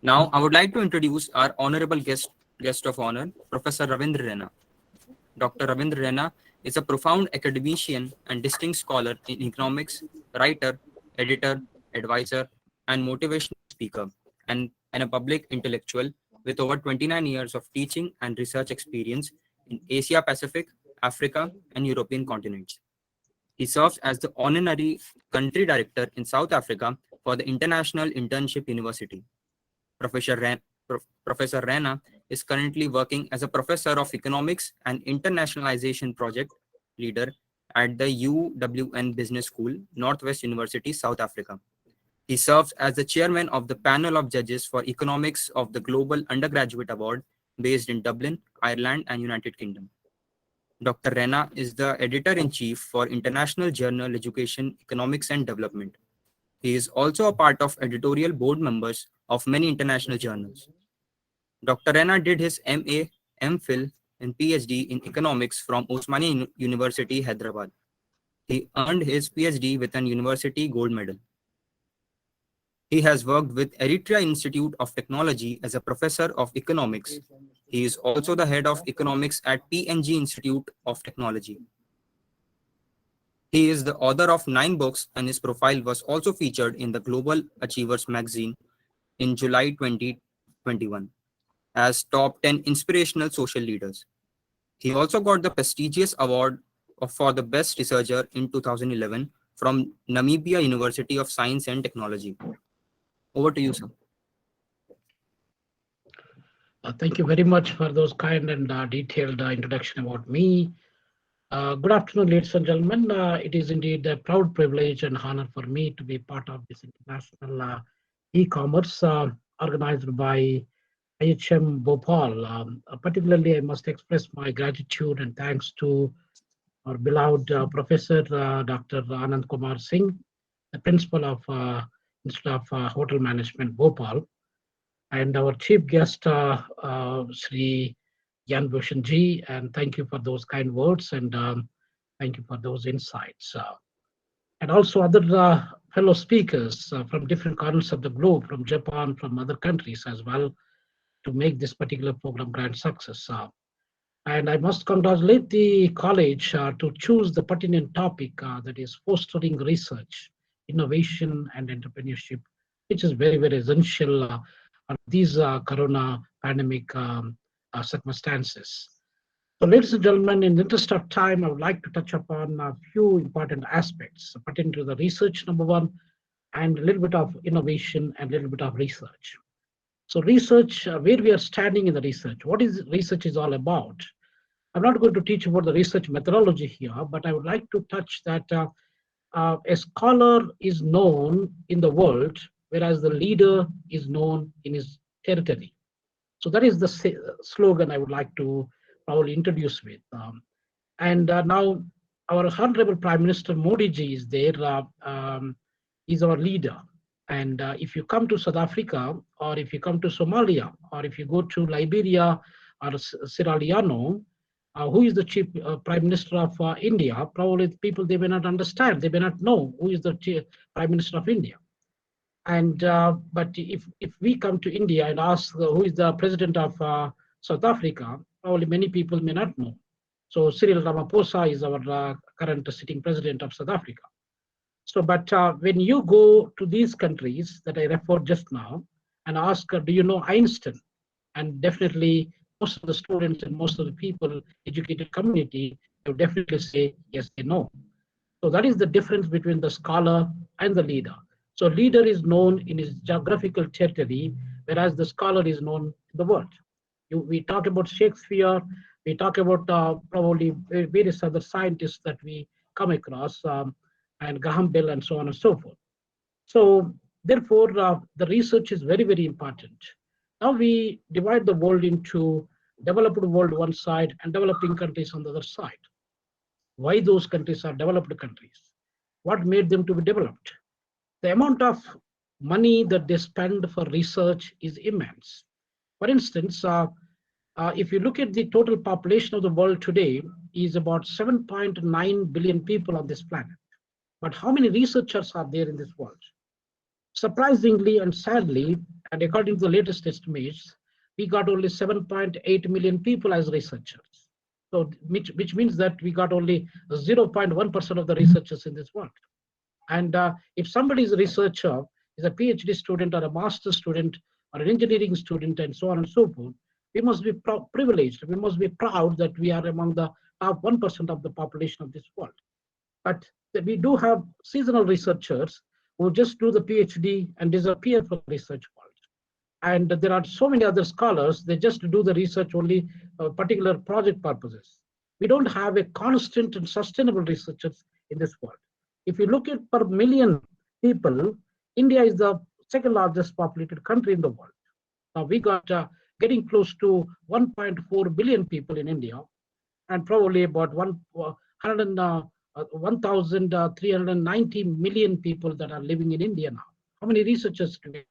Now, I would like to introduce our honorable guest of honor, Professor Ravinder Rena. Dr. Ravinder Rena is a profound academician and distinguished scholar in economics, writer, editor, advisor, and motivational speaker, and a public intellectual with over 29 years of teaching and research experience in Asia Pacific, Africa, and European continents. He serves as the honorary country director in South Africa for the International Internship University. Professor, Professor Rena is currently working as a professor of economics and internationalization project leader at the UWN Business School, Northwest University, South Africa. He serves as the chairman of the panel of judges for economics of the Global Undergraduate Award based in Dublin, Ireland, and United Kingdom. Dr. Rena is the editor-in-chief for International Journal Education, Economics and Development. He is also a part of editorial board members of many international journals. Dr. Rena did his MA, MPhil, and PhD in economics from Osmania University, Hyderabad. He earned his PhD with an university gold medal. He has worked with Eritrea Institute of Technology as a professor of economics. He is also the head of economics at PNG Institute of Technology. He is the author of 9 books, and his profile was also featured in the Global Achievers magazine in July 2021 as top 10 inspirational social leaders. He also got the prestigious award for the best researcher in 2011 from Namibia University of Science and Technology. Over to you, sir. Thank you very much for those kind and detailed introduction about me. Good afternoon, ladies and gentlemen. It is indeed a proud privilege and honor for me to be part of this international e-commerce organized by IHM Bhopal. Particularly, I must express my gratitude and thanks to our beloved Professor Dr. Anand Kumar Singh, the principal of Institute of Hotel Management, Bhopal, and our chief guest, Sri Gyan Bhushan ji, and thank you for those kind words and thank you for those insights. And also other fellow speakers from different corners of the globe, from Japan, from other countries as well, to make this particular program grand success. And I must congratulate the college to choose the pertinent topic that is fostering research, innovation, and entrepreneurship, which is very, very essential on these corona pandemic circumstances. So, ladies and gentlemen, in the interest of time, I would like to touch upon a few important aspects pertaining to the research, number one, and a little bit of innovation and a little bit of research. So research, where we are standing in the research, what is research is all about. I'm not going to teach about the research methodology here, but I would like to touch that a scholar is known in the world, whereas the leader is known in his territory. So that is the slogan I would like to probably introduce with. And now our Honorable Prime Minister Modi ji is there, is our leader. And if you come to South Africa, or if you come to Somalia, or if you go to Liberia or Sierra Leone, who is the chief prime minister of India? Probably people, they may not understand, they may not know who is the prime minister of India. And but if we come to India and ask who is the president of South Africa, probably many people may not know. So Cyril Ramaphosa is our current sitting president of South Africa. So, but when you go to these countries that I referred just now and ask, do you know Einstein? And definitely most of the students and most of the people, educated community, they would definitely say, yes, they know. So that is the difference between the scholar and the leader. So leader is known in his geographical territory, whereas the scholar is known in the world. We talk about Shakespeare, we talk about probably various other scientists that we come across, and Graham Bell and so on and so forth. So therefore, the research is very, very important. Now we divide the world into developed world one side and developing countries on the other side. Why those countries are developed countries? What made them to be developed? The amount of money that they spend for research is immense. For instance, if you look at the total population of the world today, is about 7.9 billion people on this planet. But how many researchers are there in this world? Surprisingly and sadly, And according to the latest estimates, we got only 7.8 million people as researchers. So, which means that we got only 0.1% of the researchers in this world. And if somebody is a researcher, is a PhD student or a master's student or an engineering student and so on and so forth, we must be privileged. We must be proud that we are among the top 1% of the population of this world. But we do have seasonal researchers who just do the PhD and disappear from the research world. And there are so many other scholars, they just do the research only particular project purposes. We don't have a constant and sustainable researchers in this world. If you look at per million people, India is the second largest populated country in the world. Now we got getting close to 1.4 billion people in India, and probably about 1,390 million people that are living in India now. How many researchers do we have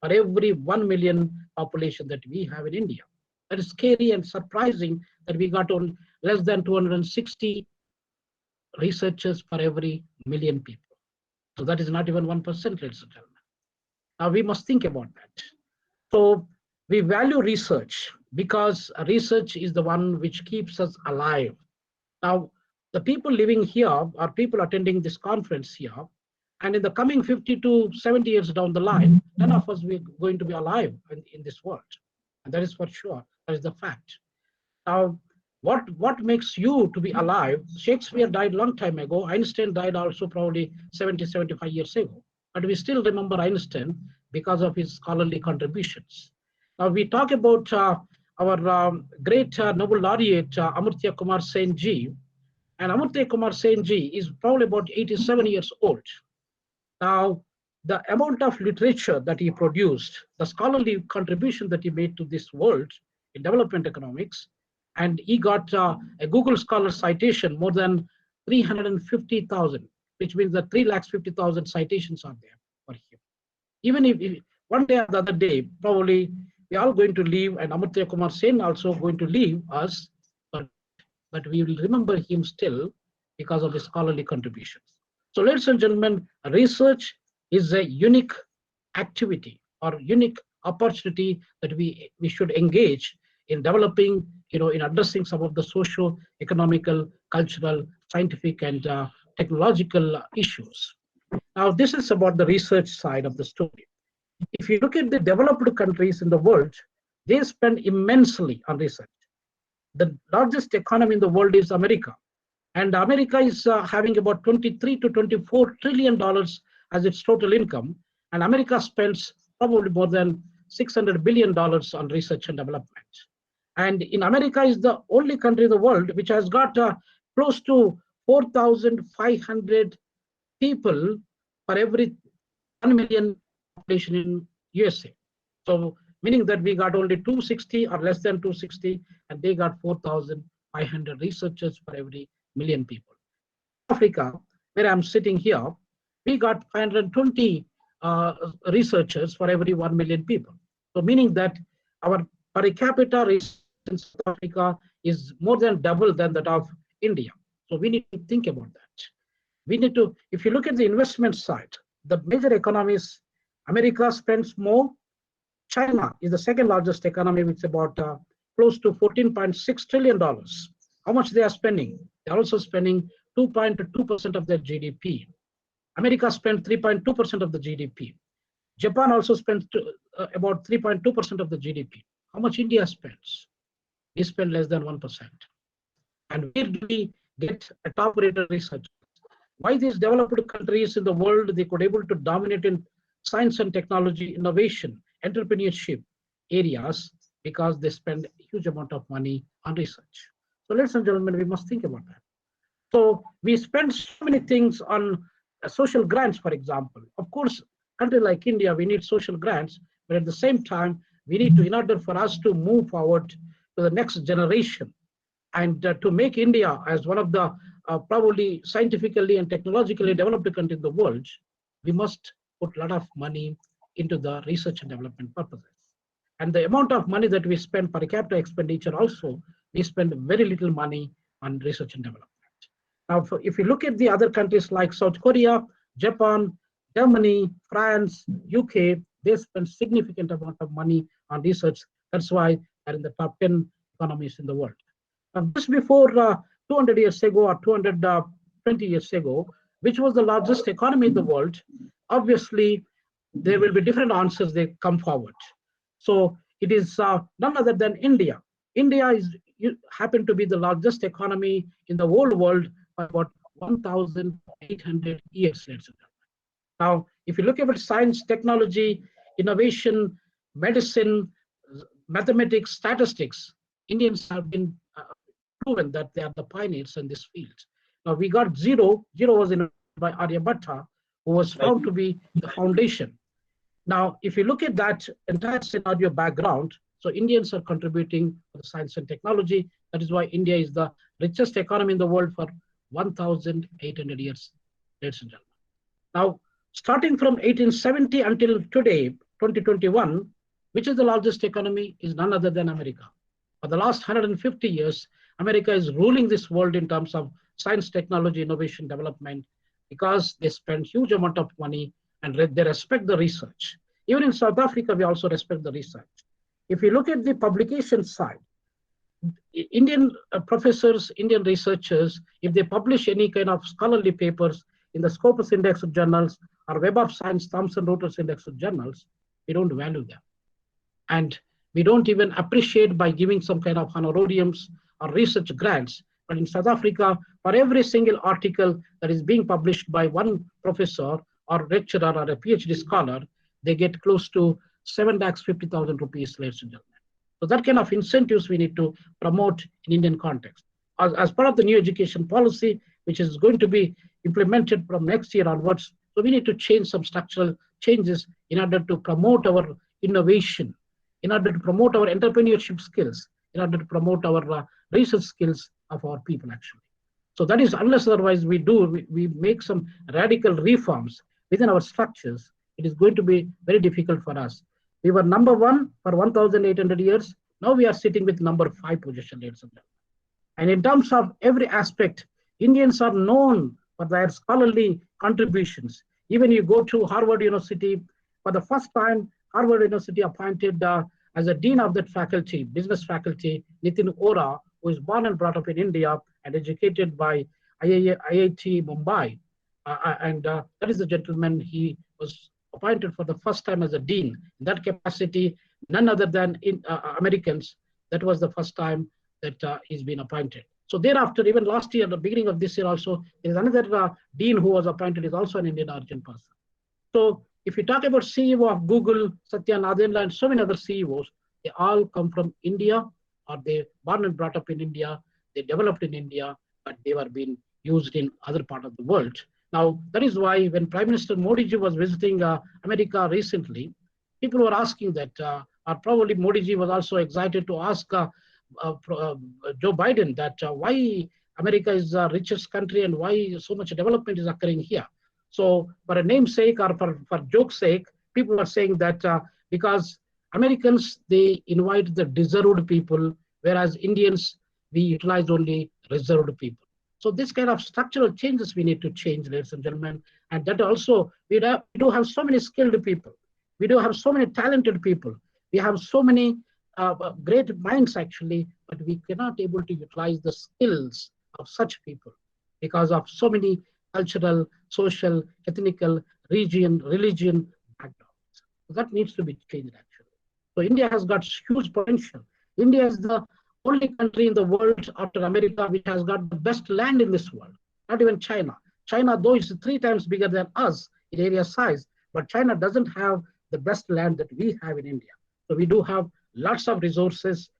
for every 1 million population that we have in India? That is scary and surprising that we got on less than 260 researchers per every million people. So that is not even 1%, ladies and gentlemen. Now we must think about that. So we value research because research is the one which keeps us alive. Now, the people living here are people attending this conference here, and in the coming 50 to 70 years down the line, none of us are going to be alive in this world. And that is for sure. That is the fact. Now, what makes you to be alive? Shakespeare died a long time ago. Einstein died also probably 70, 75 years ago. But we still remember Einstein because of his scholarly contributions. Now, we talk about our great Nobel laureate, Amartya Kumar Sen ji. And Amartya Kumar Sen ji is probably about 87 years old. Now, the amount of literature that he produced, the scholarly contribution that he made to this world in development economics, and he got a Google Scholar citation more than 350,000, which means that 350,000 citations are there for him. Even if one day or the other day, probably we are all going to leave, and Amartya Kumar Sen also going to leave us, but we will remember him still because of his scholarly contributions. So, ladies and gentlemen, research is a unique activity or unique opportunity that we should engage in developing, in addressing some of the socio economical, cultural, scientific, and technological issues. Now, this is about the research side of the story. If you look at the developed countries in the world, they spend immensely on research. The largest economy in the world is America. And America is having about 23 to 24 trillion dollars as its total income. And America spends probably more than $600 billion on research and development. And in America is the only country in the world which has got close to 4,500 people for every 1 million population in USA. So meaning that we got only 260 or less than 260, and they got 4,500 researchers for every million people. Africa, where I'm sitting here, we got 520 researchers for every 1 million people. So meaning that our per capita research in South Africa is more than double than that of India. So we need to think about that. We need to, if you look at the investment side, the major economies, America spends more. China is the second largest economy, which is about close to $14.6 trillion. How much they are spending? They're also spending 2.2% of their GDP. America spent 3.2% of the GDP. Japan also spends about 3.2% of the GDP. How much India spends? We spend less than 1%. And where do we get a top-rated research? Why these developed countries in the world, they could able to dominate in science and technology, innovation, entrepreneurship areas, because they spend a huge amount of money on research. So ladies and gentlemen, we must think about that. So we spend so many things on social grants, for example. Of course, country like India, we need social grants, but at the same time, we need to, in order for us to move forward to the next generation and to make India as one of the probably scientifically and technologically developed country in the world, we must put a lot of money into the research and development purposes. And the amount of money that we spend per capita expenditure also, we spend very little money on research and development. Now, if you look at the other countries like South Korea, Japan, Germany, France, UK, They spend significant amount of money on research. That's why they're in the top 10 economies in the world. Just before 200 years ago or 220 years ago, which was the largest economy in the world, obviously there will be different answers they come forward. So it is none other than India. India is happen to be the largest economy in the whole world by about 1,800 years, ladies and gentlemen. Now, if you look at science, technology, innovation, medicine, mathematics, statistics, Indians have been proven that they are the pioneers in this field. Now, we got zero. Zero was invented by Aryabhatta, who was found to be the foundation. Now, if you look at that entire scenario background, so Indians are contributing to the science and technology. That is why India is the richest economy in the world for 1,800 years, ladies and gentlemen. Now, starting from 1870 until today, 2021, which is the largest economy, is none other than America. For the last 150 years, America is ruling this world in terms of science, technology, innovation, development, because they spend huge amount of money and they respect the research. Even in South Africa, we also respect the research. If you look at the publication side, Indian professors, Indian researchers, if they publish any kind of scholarly papers in the Scopus Index of journals or Web of Science, Thomson Reuters Index of journals, we don't value them. And we don't even appreciate by giving some kind of honorariums or research grants. But in South Africa, for every single article that is being published by one professor or lecturer or a PhD scholar, they get close to 7,50,000 rupees, ladies and gentlemen. So that kind of incentives we need to promote in Indian context. As part of the new education policy, which is going to be implemented from next year onwards, so we need to change some structural changes in order to promote our innovation, in order to promote our entrepreneurship skills, in order to promote our research skills of our people, actually. So that is, unless otherwise we make some radical reforms within our structures, it is going to be very difficult for us. We were number one for 1,800 years. Now we are sitting with number 5 position, ladies and gentlemen. And in terms of every aspect, Indians are known for their scholarly contributions. Even you go to Harvard University, for the first time, Harvard University appointed as a dean of that faculty, business faculty, Nitin Ora, who is born and brought up in India and educated by IIT Mumbai. That is the gentleman. He was appointed for the first time as a dean. In that capacity, none other than Americans, that was the first time that he's been appointed. So thereafter, even last year, the beginning of this year also, there is another dean who was appointed, is also an Indian origin person. So if you talk about CEO of Google, Satya Nadella, and so many other CEOs, they all come from India, or they born and brought up in India, they developed in India, but they were being used in other part of the world. Now, that is why when Prime Minister Modi ji was visiting America recently, people were asking that, or probably Modi ji was also excited to ask Joe Biden that why America is the richest country and why so much development is occurring here. So for a namesake or for joke's sake, people are saying that because Americans, they invite the deserved people, whereas Indians, we utilize only reserved people. So this kind of structural changes we need to change, ladies and gentlemen. And that also, we do have so many skilled people. We do have so many talented people. We have so many great minds, actually, but we cannot able to utilize the skills of such people because of so many cultural, social, ethnical, religion backgrounds. So that needs to be changed, actually. So India has got huge potential. India is the only country in the world after America which has got the best land in this world, not even China. China, though, is 3 times bigger than us in area size, but China doesn't have the best land that we have in India. So we do have lots of resources,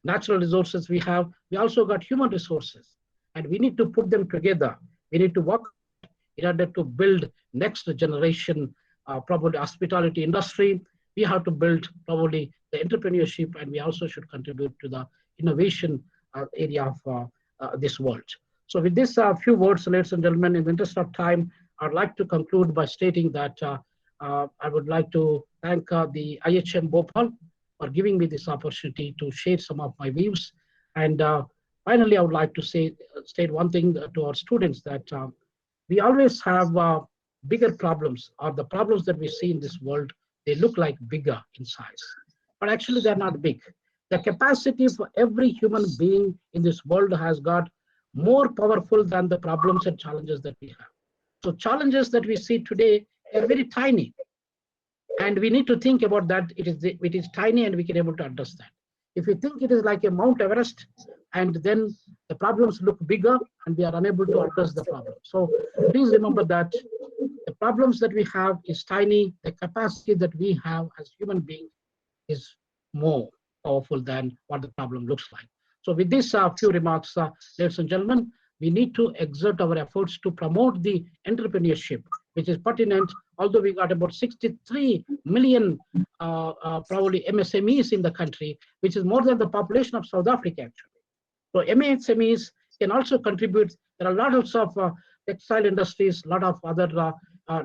natural resources we have. We also got human resources, and we need to put them together. We need to work in order to build next generation, probably hospitality industry. We have to build probably the entrepreneurship, and we also should contribute to the innovation area of this world. So with this few words, ladies and gentlemen, in the interest of time, I'd like to conclude by stating that I would like to thank the IHM Bhopal for giving me this opportunity to share some of my views. And finally, I would like to state one thing to our students, that we always have bigger problems, or the problems that we see in this world they look like bigger in size, but actually they're not big. The capacity for every human being in this world has got more powerful than the problems and challenges that we have. So challenges that we see today are very tiny, and we need to think about that. It is tiny, and we can able to address that. If we think it is like a Mount Everest, and then the problems look bigger, and we are unable to address the problem. So please remember that the problems that we have is tiny. The capacity that we have as human beings is more powerful than what the problem looks like. So with these few remarks, ladies and gentlemen, we need to exert our efforts to promote the entrepreneurship, which is pertinent. Although we got about 63 million probably MSMEs in the country, which is more than the population of South Africa actually. So MSMEs can also contribute. There are lots of textile industries, a lot of other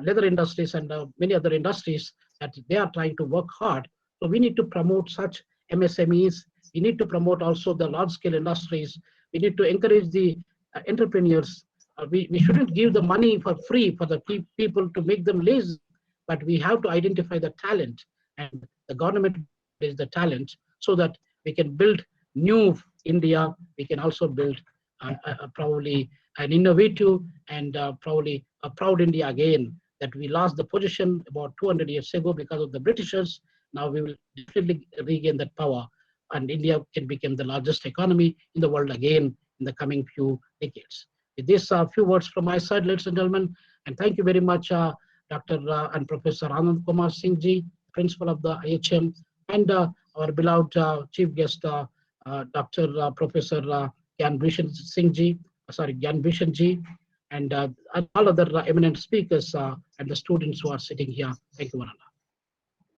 leather industries, and many other industries that they are trying to work hard. So we need to promote such MSMEs. We need to promote also the large-scale industries. We need to encourage the entrepreneurs. We shouldn't give the money for free for the people to make them lazy, but we have to identify the talent, and the government is the talent, so that we can build new India. We can also build probably an innovative and probably a proud India again, that we lost the position about 200 years ago because of the Britishers. Now we will definitely regain that power, and India can become the largest economy in the world again in the coming few decades. With this few words from my side, ladies and gentlemen, and thank you very much, Dr. And Professor Anand Kumar Singh ji, Principal of the IHM, and our beloved Chief Guest, Dr. Professor Gyan Bhushan Singh ji, Gyan Bhushan ji, and all other eminent speakers and the students who are sitting here. Thank you, one and all.